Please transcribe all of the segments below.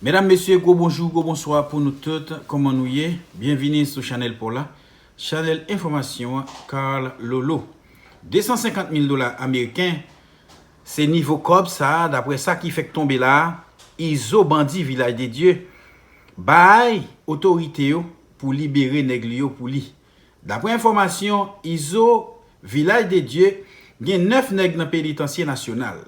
Mesdames, Messieurs, gros bonjour, gros bonsoir pour nous toutes. Comment nous y est? Bienvenue sur Chanel Paula. Chanel Information, Carl Lolo. 250 000 $ américains, c'est niveau COB ça, d'après ça qui fait tomber là, ISO bandit village des dieux, bail autorité pour libérer nèg pour lui. D'après information, ISO village des dieux, il y a 9 nèg dans pénitencier national.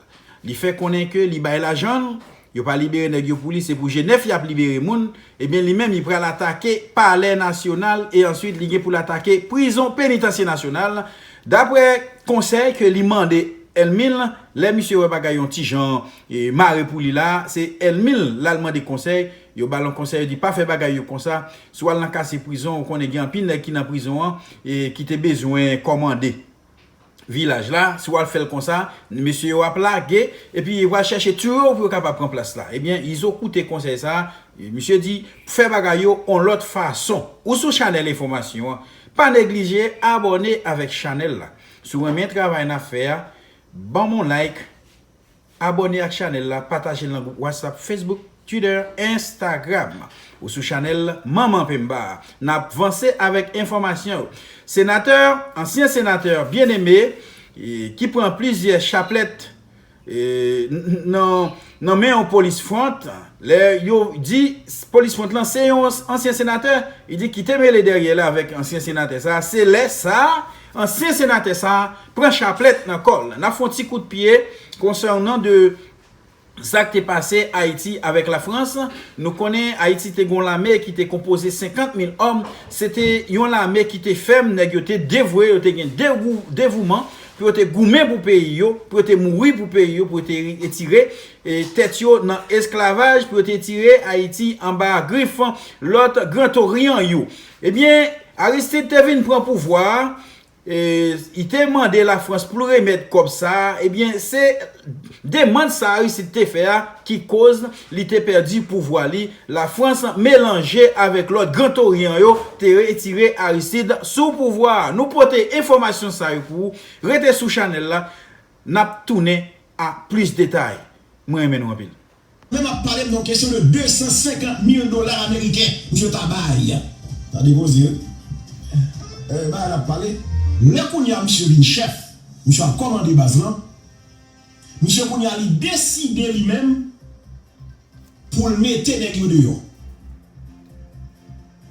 Il fait connaître que li bail l'argent, il pas libéré nèg pour lui, c'est pour Genève il a libéré moun, et bien lui-même il prend l'attaquer palais national et ensuite il pour l'attaquer prison pénitentiaire nationale. D'après conseil que li mandé Elmil, les monsieur ouais bagay yon ti jan et maré pour lui là, c'est Elmil l'allemand des conseils, yo ballon conseil dit pas faire bagay yo comme ça, soit dans casser prison ou connaît gen pile qui dans prison et qui te besoin commander village là, soit fait comme ça, monsieur a plagué et puis il va chercher tout pour capable prendre place là. Eh bien, ils ont coûté conseil ça, monsieur dit faire bagay yo en l'autre façon. Ou sur Chanel Information, pas négliger abonner avec Chanel là. Sur un travail à faire, bon mon like, abonnez à Chanel là, partagez dans groupe WhatsApp, Facebook, Twitter, Instagram ou sur Chanel Maman Pemba. N'a avancé avec information. Ancien sénateur bien aimé qui prend plusieurs chapelettes non mais en police front, yo dit police front là c'est un ancien sénateur, il dit qui te mêlé derrière là avec ancien sénateur ça, c'est là ça ancien sénateur ça prend chapelette dans col, n'a font petit coup de pied concernant de ça qui est passé Haïti avec la France. Nous connaissons Haïti te gon l'armée qui était composé 50 000 hommes, c'était une armée qui était ferme, nèg yo te dévoué, yo te gen dévouement pour te goumer pour pays yo, pour te mourir pour pays yo, pour te tirer tête yo dans esclavage, pour te tirer Haïti en bas griffe l'autre Grand Orient yo. Eh bien, Aristide Tevin prend pouvoir et il te demandé la France pour remettre comme ça. Eh bien, c'est demande ça Aristide te faire qui cause li te perdu pouvoir li. La France mélangé avec l'autre Grand Orient yo te retiré Aristide sous pouvoir. Nous porter information ça pour rester sous Chanel là, n'a tourné à plus de détails. Moi aime nous en pile. Même à parler de question de 250 000 $ américains, monsieur Tabaye. T'as déposé. Elle a parlé. Le Kounia, monsieur vin chef, monsieur a commandé base là. Monsieur Kounia a décidé lui-même pour le mettre dans le dehors.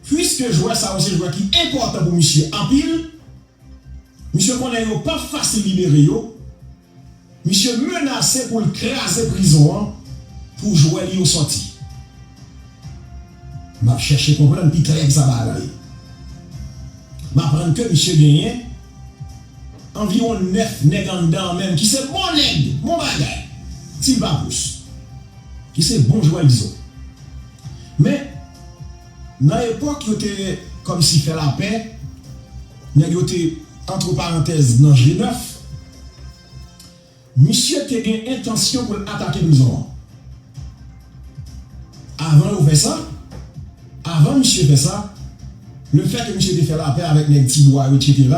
Puisque je vois ça, c'est un joueur qui est important pour monsieur en pile, monsieur Kounia n'a pas facile libérer yo. Monsieur menacé pour le craser prison pour jouer lui au sorti. M'a cherché comprendre puis clair ça va aller. M'a prendre que monsieur gagné environ 9 nègres même qui c'est bon nègre, bon bagay. S'il va pousse. Qui c'est bon joueur disons. Mais dans l'époque il était comme si fait la paix, nèg était entre parenthèses dans G9. Monsieur te gen intention pour attaquer prison. Avant de faire ça, avant monsieur fait ça, le fait que monsieur te fait la paix avec les petits bois, etc.,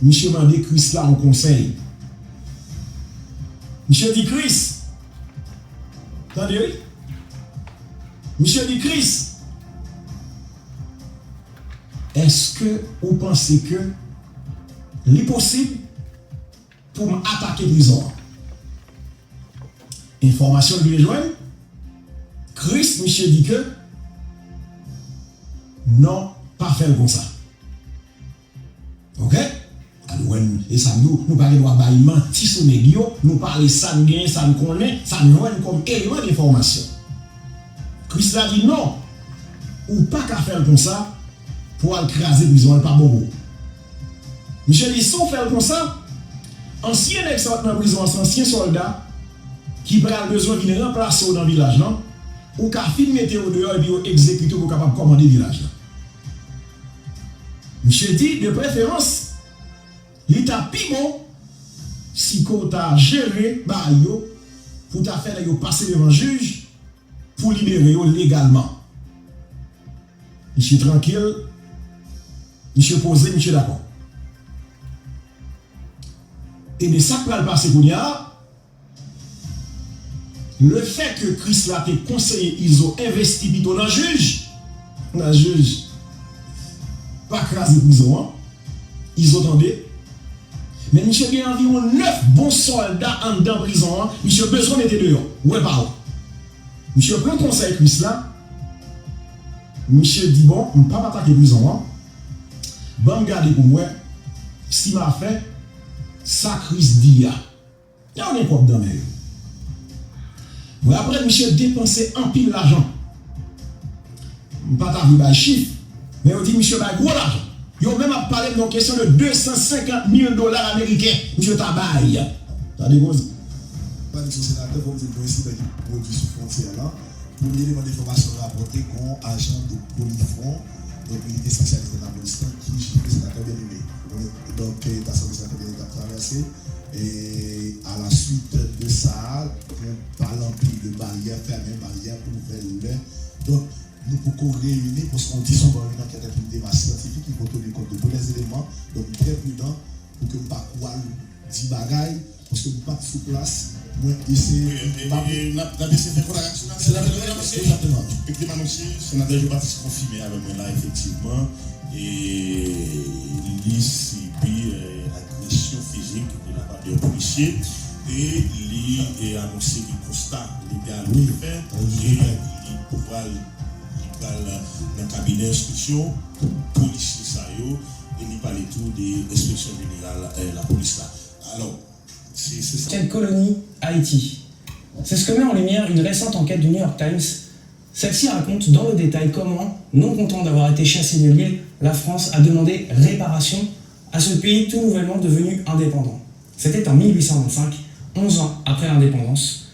monsieur m'a dit Chris là en conseil. Monsieur dit Chris, attendez, monsieur dit Chris, est-ce que vous pensez que c'est possible pour m'attaquer prison? Information de joindre. Chris, monsieur dit que non, pas faire comme ça. Ok? Alors, et ça nous parlons de bailler mentir sur les guillots, nous parlons ça nous gagne, ça nous connaît, ça nous joint comme élément d'information. Chris a dit non, ou pas qu'à faire comme ça pour écraser prison, pas bon. Monsieur dit, si on fait comme ça, ancien ex-sortant dans la prison, ancien soldat qui prend besoin de remplacer dans le village, non? Ou qu'à filmer au dehors et puis exécuter pour capable commander le village. Monsieur dit, de préférence, l'état piment, si qu'on t'a géré, bah yo, pour t'a fait passer devant le juge, pour libérer yo légalement. Monsieur tranquille, monsieur posé, monsieur d'accord. Et de ça qui va le passer qu'on y a, Le fait que Chris là te conseillé, ils ont investi plutôt dans le juge. Dans le juge. Pas craser prison, hein? Ils ont entendu. Mais monsieur a environ 9 bons soldats en dedans prison, hein? Monsieur besoin d'être dehors. Ouais, pas. Monsieur prend conseil Chris là. Monsieur dit bon, on ne peut pas attaquer prison, hein? Bon, regardez pour moi. Si m'a fait, ça Chris dit, il y a un propre dans mes. Après, monsieur dépensé un pile l'argent. Pas ta vie, chiffre. Mais on dit, monsieur, gros l'argent. Il a même parlé d'une question de 250 000 dollars américains. Monsieur Tabaye. Ça dépose. Pas de sénateur, comme vous le ici, qui produit sous frontière là. Premier élément d'information rapporté qu'un agent de Polyfront, donc il est spécialisé dans la police, qui est sénateur bien aimé. Donc, il a sorti sénateur bien aimé à traverser. Et à la suite de ça, on parle en plus de barrières, fermer barrières pour nouvelles. Donc, nous pouvons réunir parce qu'on dit son une enquête avec une démarche scientifique qui faut tenir compte de tous les éléments. Donc, très prudent pour que nous ne pas quoi 10 bagailles parce que nous ne pas sous place. Moi, c'est exactement. Effectivement, monsieur, sénateur, je participé confirmé avec moi là, effectivement. Et l'ICP, agression physique de la part des policiers. Et il a annoncé qu'il constate les gars qui fait. Et il pourra dans le cabinet d'instruction, policier, et il parle tout de l'inspection générale la police là. Alors, c'est ça. Quelle colonie Haïti? C'est ce que met en lumière une récente enquête du New York Times. Celle-ci raconte dans le détail comment, non content d'avoir été chassé de l'île, la France a demandé réparation à ce pays tout nouvellement devenu indépendant. C'était en 1825, 11 ans après l'indépendance,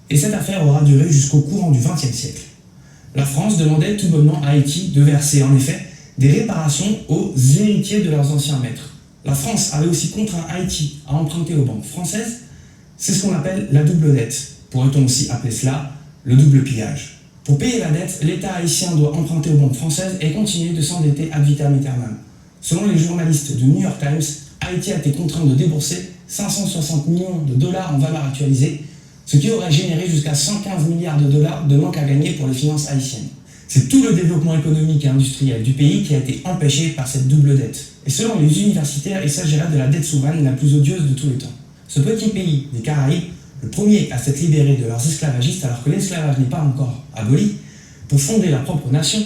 et cette affaire aura duré jusqu'au courant du XXe siècle. La France demandait tout bonnement à Haïti de verser en effet des réparations aux héritiers de leurs anciens maîtres. La France avait aussi contraint Haïti à emprunter aux banques françaises. C'est ce qu'on appelle la double dette. Pourrait-on aussi appeler cela le double pillage. Pour payer la dette, l'État haïtien doit emprunter aux banques françaises et continuer de s'endetter ad vitam aeternam. Selon les journalistes du New York Times, Haïti a été contraint de débourser 560 millions de dollars en valeur actualisée, ce qui aurait généré jusqu'à 115 milliards de dollars de manque à gagner pour les finances haïtiennes. C'est tout le développement économique et industriel du pays qui a été empêché par cette double dette. Et selon les universitaires, il s'agirait de la dette souveraine la plus odieuse de tous les temps. Ce petit pays des Caraïbes, le premier à s'être libéré de leurs esclavagistes alors que l'esclavage n'est pas encore aboli, pour fonder leur propre nation,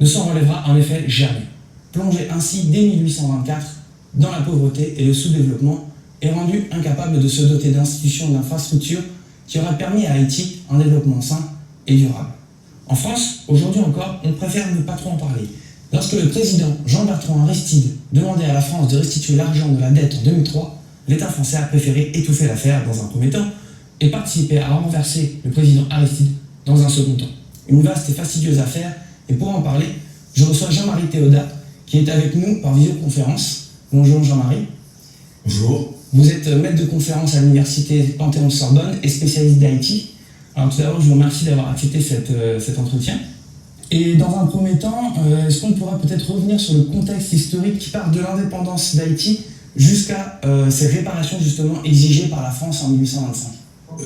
ne s'en relèvera en effet jamais. Plongé ainsi dès 1824 dans la pauvreté et le sous-développement, et rendu incapable de se doter d'institutions d'infrastructures qui auraient permis à Haïti un développement sain et durable. En France, aujourd'hui encore, on préfère ne pas trop en parler. Lorsque le président Jean-Bertrand Aristide demandait à la France de restituer l'argent de la dette en 2003, l'État français a préféré étouffer l'affaire dans un premier temps et participer à renverser le président Aristide dans un second temps. Une vaste et fastidieuse affaire, et pour en parler, je reçois Jean-Marie Théodat, qui est avec nous par visioconférence. Bonjour Jean-Marie. Bonjour. Vous êtes maître de conférence à l'université Panthéon-Sorbonne et spécialiste d'Haïti. Alors tout d'abord, je vous remercie d'avoir accepté cet entretien. Et dans un premier temps, est-ce qu'on pourrait peut-être revenir sur le contexte historique qui part de l'indépendance d'Haïti jusqu'à ces réparations justement exigées par la France en 1825?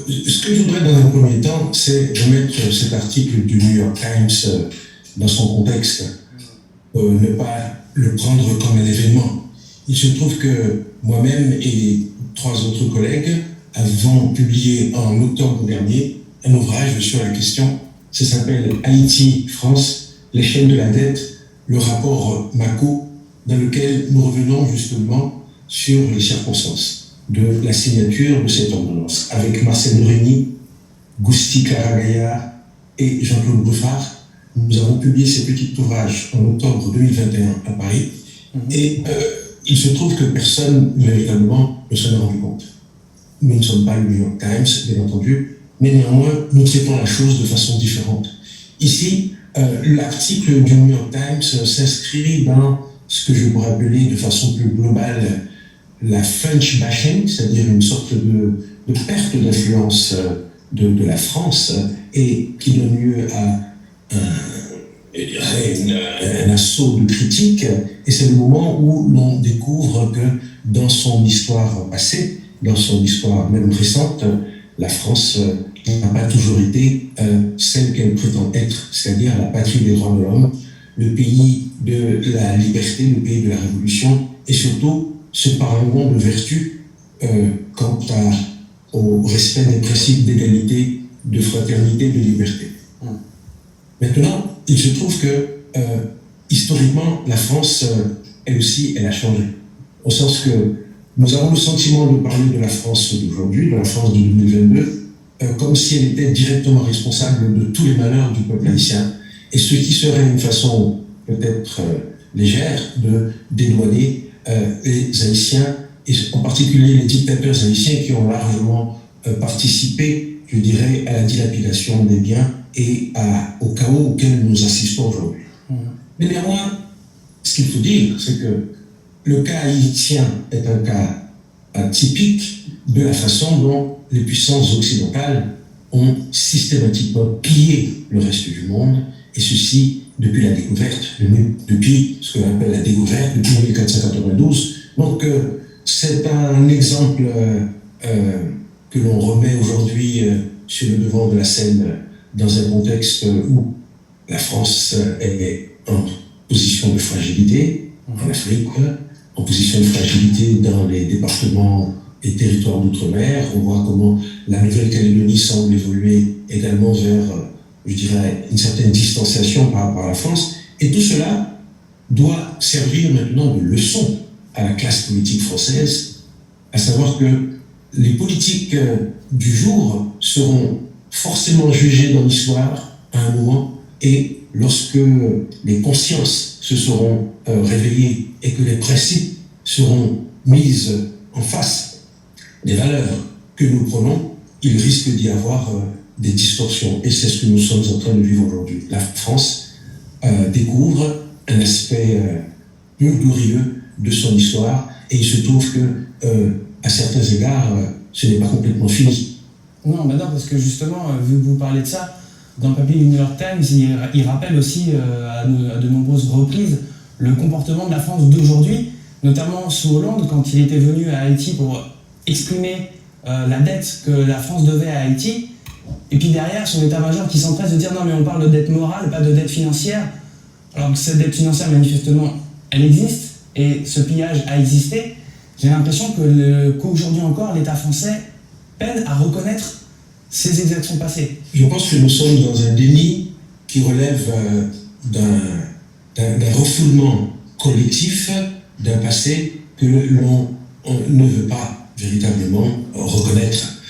Ce que je voudrais dans un premier temps, c'est remettre cet article du New York Times dans son contexte, ne pas le prendre comme un événement. Il se trouve que moi-même et 3 autres collègues avons publié en octobre dernier un ouvrage sur la question. Ça s'appelle Haïti-France, l'échelle de la dette, le rapport Mako, dans lequel nous revenons justement sur les circonstances de la signature de cette ordonnance. Avec Marcel Régny, Gousti Karagaya et Jean-Claude Bouffard, nous avons publié ces petits ouvrages en octobre 2021 à Paris. Et il se trouve que personne, véritablement, ne s'en est rendu compte. Nous ne sommes pas le New York Times, bien entendu, mais néanmoins, nous traitons la chose de façon différente. Ici, l'article du New York Times s'inscrit dans ce que je pourrais appeler de façon plus globale la French bashing, c'est-à-dire une sorte de perte d'influence de la France et qui donne lieu à un assaut de critiques, et c'est le moment où l'on découvre que dans son histoire passée, dans son histoire même récente, la France n'a pas toujours été celle qu'elle prétend être, c'est-à-dire la patrie des droits de l'homme, le pays de la liberté, le pays de la révolution, et surtout ce parangon de vertu quant au respect des principes d'égalité, de fraternité, de liberté. Maintenant, il se trouve que historiquement, la France, elle aussi, elle a changé. Au sens que nous avons le sentiment de parler de la France d'aujourd'hui, de la France de 2022, comme si elle était directement responsable de tous les malheurs du peuple haïtien, et ce qui serait une façon peut-être légère de dédouaner les Haïtiens, et en particulier les dictateurs haïtiens qui ont largement participé, je dirais, à la dilapidation des biens et au chaos auquel nous assistons aujourd'hui. Mais néanmoins, ce qu'il faut dire, c'est que le cas haïtien est un cas typique de la façon dont les puissances occidentales ont systématiquement pillé le reste du monde, et ceci depuis la découverte, depuis ce qu'on appelle la découverte, depuis 1492. Donc c'est un exemple que l'on remet aujourd'hui sur le devant de la scène dans un contexte où la France est en position de fragilité en Afrique, en position de fragilité dans les départements et territoires d'outre-mer. On voit comment la Nouvelle-Calédonie semble évoluer également vers, je dirais, une certaine distanciation par rapport à la France. Et tout cela doit servir maintenant de leçon à la classe politique française, à savoir que les politiques du jour seront forcément jugées dans l'histoire à un moment, et lorsque les consciences se seront réveillées et que les principes seront mis en face des valeurs que nous prenons, il risque d'y avoir des distorsions. Et c'est ce que nous sommes en train de vivre aujourd'hui. La France découvre un aspect peu glorieux de son histoire, et il se trouve que, à certains égards, ce n'est pas complètement fini. Non, bah non, parce que justement, vu que vous parlez de ça, dans le papier du New York Times, il rappelle aussi à de nombreuses reprises le comportement de la France d'aujourd'hui, notamment sous Hollande, quand il était venu à Haïti pour exprimer la dette que la France devait à Haïti, et puis derrière, son état-major qui s'empresse de dire non, mais on parle de dette morale, pas de dette financière, alors que cette dette financière, manifestement, elle existe, et ce pillage a existé. J'ai l'impression qu'aujourd'hui encore, l'État français peine à reconnaître ces exactions passées. Je pense que nous sommes dans un déni qui relève d'un refoulement collectif d'un passé que l'on ne veut pas véritablement reconnaître.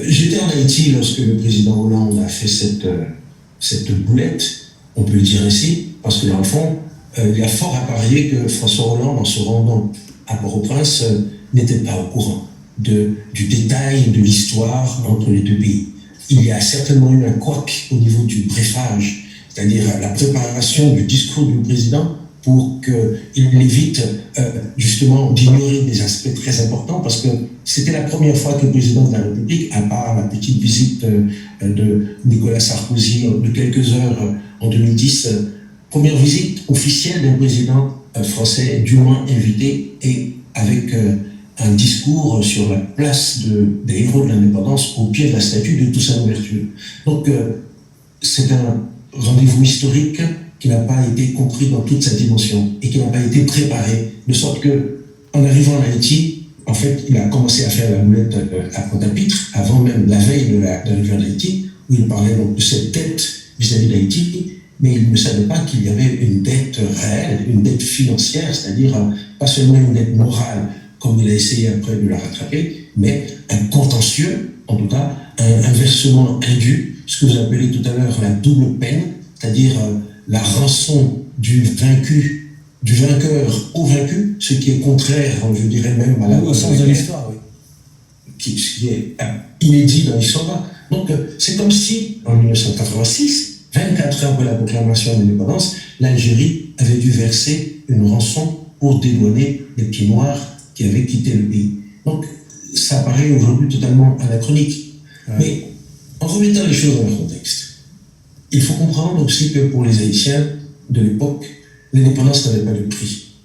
J'étais en Haïti lorsque le président Hollande a fait cette boulette, on peut le dire ainsi, parce que dans le fond, il y a fort à parier que François Hollande, en se rendant à Port-au-Prince, n'était pas au courant du détail de l'histoire entre les deux pays. Il y a certainement eu un couac au niveau du briefage, c'est-à-dire la préparation du discours du président pour qu'il évite justement d'ignorer des aspects très importants, parce que c'était la première fois que le président de la République, à part la petite visite de Nicolas Sarkozy de quelques heures en 2010, première visite officielle d'un président français dûment invité et avec un discours sur la place des héros de l'indépendance au pied de la statue de Toussaint Louverture. Donc c'est un rendez-vous historique qui n'a pas été compris dans toute sa dimension et qui n'a pas été préparé, de sorte que en arrivant en Haïti, en fait, il a commencé à faire la boulette à Pointe-à-Pitre, avant même la veille de l'arrivée en Haïti, où il parlait donc de cette dette vis-à-vis d'Haïti, mais il ne savait pas qu'il y avait une dette réelle, une dette financière, c'est-à-dire pas seulement une dette morale, comme il a essayé après de la rattraper, mais un contentieux, en tout cas, un versement indu, ce que vous appelez tout à l'heure la double peine, c'est-à-dire la rançon du vainqueur au vaincu, ce qui est contraire, je dirais même à la au sens de l'histoire, oui. Qui est inédit dans l'histoire. Donc c'est comme si, en 1986, 24 heures après la proclamation de l'indépendance, l'Algérie avait dû verser une rançon pour dédouaner les petits noirs qui avaient quitté le pays. Donc ça paraît aujourd'hui totalement anachronique. Ouais. Mais en remettant les choses dans le contexte, il faut comprendre aussi que pour les Haïtiens de l'époque, l'indépendance n'avait pas de prix.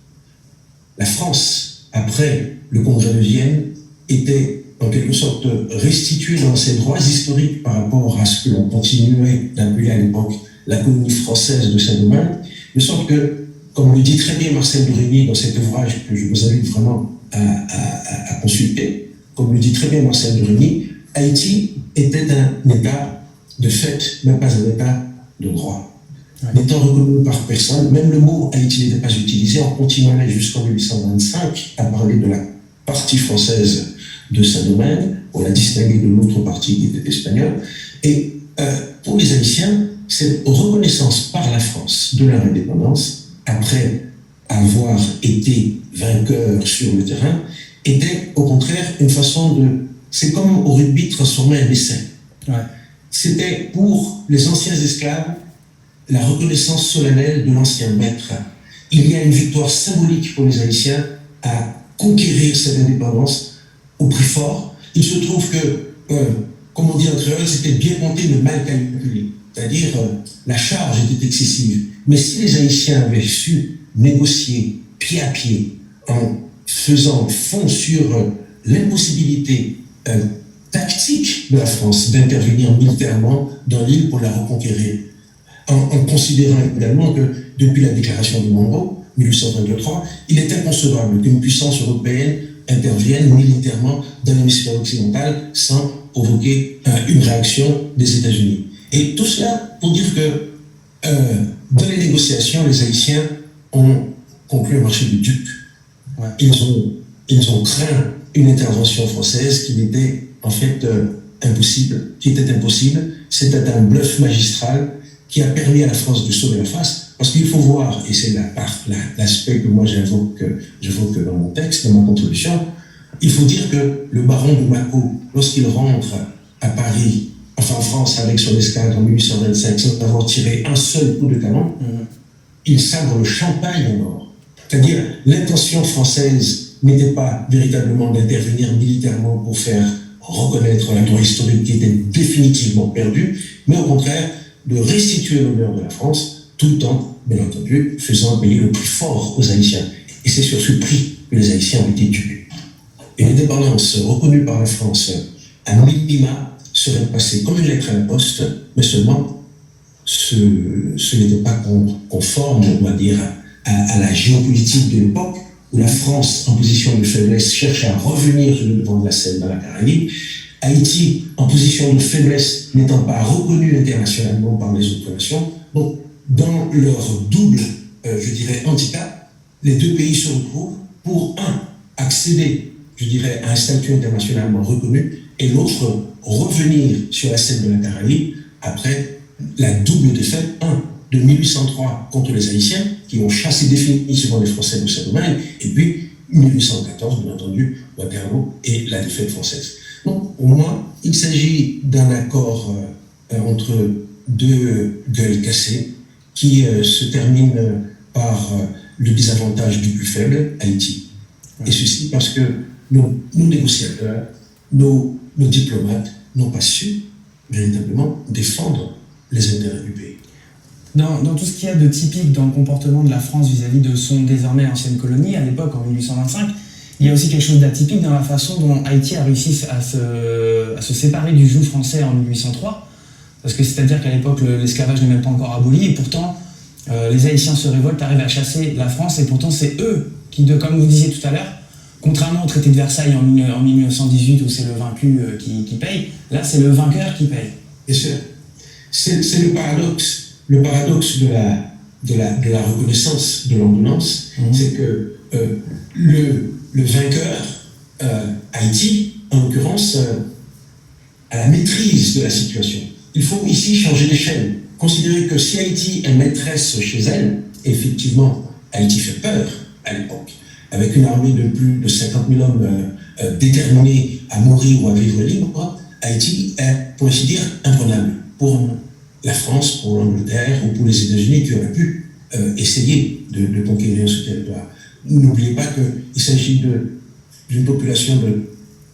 La France, après le Congrès de Vienne, était en quelque sorte restituer dans ses droits historiques par rapport à ce que l'on continuait d'appeler à l'époque la colonie française de Saint-Domingue, de sorte que, comme le dit très bien Marcel Bruni dans cet ouvrage que je vous invite vraiment à consulter, comme le dit très bien Marcel Bruni, Haïti était un État de fait, même pas un État de droit. N'étant reconnu par personne, même le mot Haïti n'était pas utilisé, on continuait jusqu'en 1825 à parler de la partie française de Saint-Domingue, pour la distinguer de l'autre partie qui était espagnole. Et pour les Haïtiens, cette reconnaissance par la France de leur indépendance, après avoir été vainqueurs sur le terrain, était au contraire une façon de... C'est comme au rugby transformer un essai. Ouais. C'était pour les anciens esclaves la reconnaissance solennelle de l'ancien maître. Il y a une victoire symbolique pour les Haïtiens à conquérir cette indépendance au prix fort. Il se trouve que, comme on dit en créole, c'était bien compté mais mal calculé. C'est-à-dire, la charge était excessive. Mais si les Haïtiens avaient su négocier pied à pied, en faisant fond sur l'impossibilité tactique de la France d'intervenir militairement dans l'île pour la reconquérir, en considérant également que depuis la déclaration de Monroe, 1823, il est inconcevable qu'une puissance européenne intervienne militairement dans l'hémisphère occidental sans provoquer une réaction des États-Unis. Et tout cela pour dire que dans les négociations, les Haïtiens ont conclu un marché de dupes. Ouais. Ils ont craint une intervention française qui était en fait impossible, C'était un bluff magistral qui a permis à la France de sauver la face. Parce qu'il faut voir, et c'est l'aspect que moi j'évoque dans mon texte, dans ma contribution, il faut dire que le baron de Mâcon, lorsqu'il rentre à Paris, enfin en France avec son escadre en 1825, sans avoir tiré un seul coup de canon, il sabre le champagne en or. C'est-à-dire, l'intention française n'était pas véritablement d'intervenir militairement pour faire reconnaître un droit historique qui était définitivement perdu, mais au contraire, de restituer l'honneur de la France, tout en, bien entendu, faisant payer le prix fort aux Haïtiens. Et c'est sur ce prix que les Haïtiens ont été dupés. Et l'indépendance reconnue par la France à minima serait passée comme une lettre à la poste, mais seulement ce n'était pas conforme, on va dire, à la géopolitique de l'époque, où la France, en position de faiblesse, cherche à revenir sur le devant de la scène dans la Caraïbe. Haïti, en position de faiblesse, n'étant pas reconnu internationalement par les autres nations. Donc, dans leur double, je dirais, handicap, les deux pays se retrouvent pour, un, accéder, je dirais, à un statut internationalement reconnu, et l'autre, revenir sur la scène de la Caraïbe après la double défaite, un, de 1803 contre les Haïtiens, qui ont chassé définitivement les Français de Saint-Domingue, et puis 1814, bien entendu, Waterloo et la défaite française. Donc, au moins, il s'agit d'un accord entre deux gueules cassées qui se termine par le désavantage du plus faible, Haïti. Et ceci parce que nos négociateurs, nos diplomates n'ont pas su véritablement défendre les intérêts du pays. Dans tout ce qu'il y a de typique dans le comportement de la France vis-à-vis de son désormais ancienne colonie, à l'époque, en 1825, il y a aussi quelque chose d'atypique dans la façon dont Haïti a réussi à se séparer du joug français en 1803, parce que c'est-à-dire qu'à l'époque, l'esclavage n'est même pas encore aboli, et pourtant, les Haïtiens se révoltent, arrivent à chasser la France, et pourtant c'est eux qui, comme vous disiez tout à l'heure, contrairement au traité de Versailles en 1918, où c'est le vaincu qui paye, là c'est le vainqueur qui paye. Et c'est le paradoxe. Le paradoxe de la reconnaissance de l'ordonnance, c'est que le vainqueur, Haïti, en l'occurrence, a la maîtrise de la situation. Il faut ici changer d'échelle. Considérer que si Haïti est maîtresse chez elle, effectivement, Haïti fait peur à l'époque. Avec une armée de plus de 50 000 hommes déterminés à mourir ou à vivre libre, Haïti est, pour ainsi dire, imprenable pour la France, pour l'Angleterre ou pour les États-Unis qui auraient pu essayer de conquérir ce territoire. N'oubliez pas qu'il s'agit d'une population de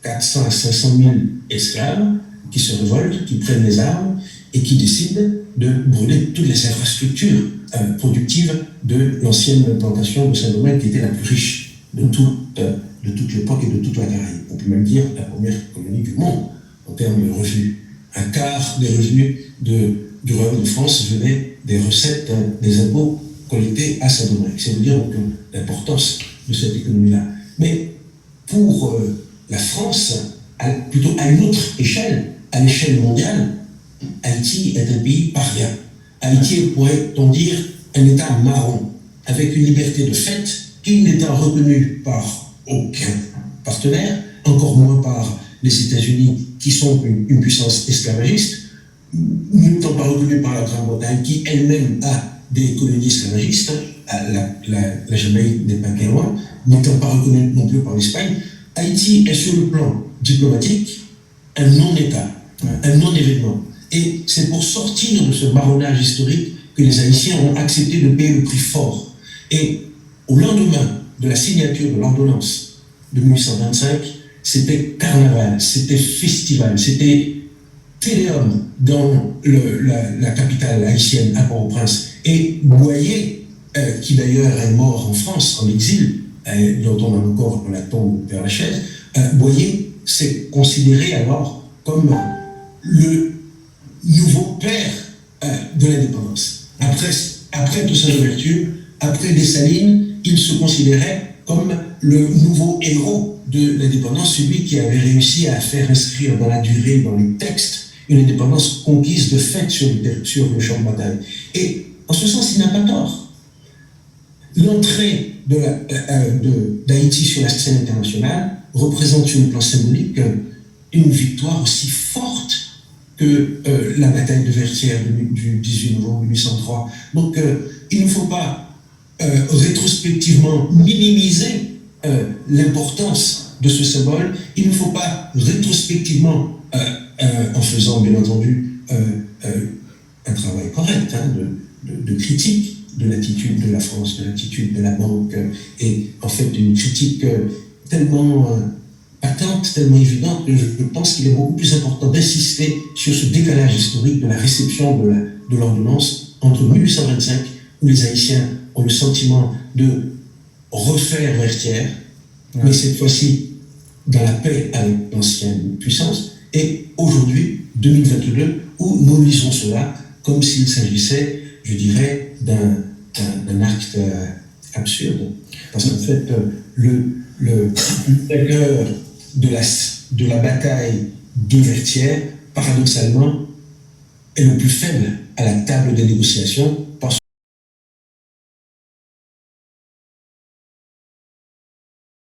400 à 500 000 esclaves qui se révoltent, qui prennent les armes et qui décident de brûler toutes les infrastructures productives de l'ancienne plantation de Saint-Domingue qui était la plus riche de toute de toute l'époque et de toute la Caraïbe. On peut même dire la première colonie du monde en termes de revenus. Un quart des revenus du royaume de France venait des recettes des impôts collectés à Saint-Domingue. C'est vous dire donc l'importance de cette économie-là. Mais pour la France, plutôt à une autre échelle, à l'échelle mondiale, Haïti est un pays paria. Haïti est, pourrait-on dire, un État marron, avec une liberté de fait qui n'étant reconnue par aucun partenaire, encore moins par les États-Unis, qui sont une puissance esclavagiste, n'étant pas reconnue par la Grande-Bretagne, qui elle-même a des colonies esclavagistes, la Jamaïque n'est pas bien loin, n'étant pas reconnue non plus par l'Espagne. Haïti est sur le plan diplomatique un non-État, un non-événement. Et c'est pour sortir de ce marronnage historique que les Haïtiens ont accepté de payer le prix fort. Et au lendemain de la signature de l'ordonnance de 1825, c'était carnaval, c'était festival, c'était téléum dans la capitale haïtienne, à Port-au-Prince. Et Boyer, qui d'ailleurs est mort en France, en exil, dont on a encore la tombe vers la chaise, Boyer s'est considéré alors comme le nouveau père de l'indépendance. Après Toussaint Louverture, après Dessalines, il se considérait comme le nouveau héros de l'indépendance, celui qui avait réussi à faire inscrire dans la durée, dans les textes, une indépendance conquise de fait sur le champ de bataille. Et en ce sens, il n'a pas tort. L'entrée d'Haïti sur la scène internationale représente sur le plan symbolique une victoire aussi forte que la bataille de Vertières du 18 novembre 1803. Donc, il ne faut pas rétrospectivement minimiser l'importance de ce symbole. Il ne faut pas rétrospectivement, en faisant bien entendu un travail correct de critique de l'attitude de la France, de l'attitude de la banque, et en fait une critique tellement patente, tellement évidente, que je pense qu'il est beaucoup plus important d'insister sur ce décalage historique de la réception de l'ordonnance entre 1825, où les Haïtiens ont le sentiment de refaire Vertières, mais cette fois-ci dans la paix avec l'ancienne puissance, et aujourd'hui, 2022, où nous lisons cela comme s'il s'agissait, je dirais, d'un acte absurde. Parce qu'en fait, le cœur de la bataille de Vertières, paradoxalement, est le plus faible à la table des négociations, parce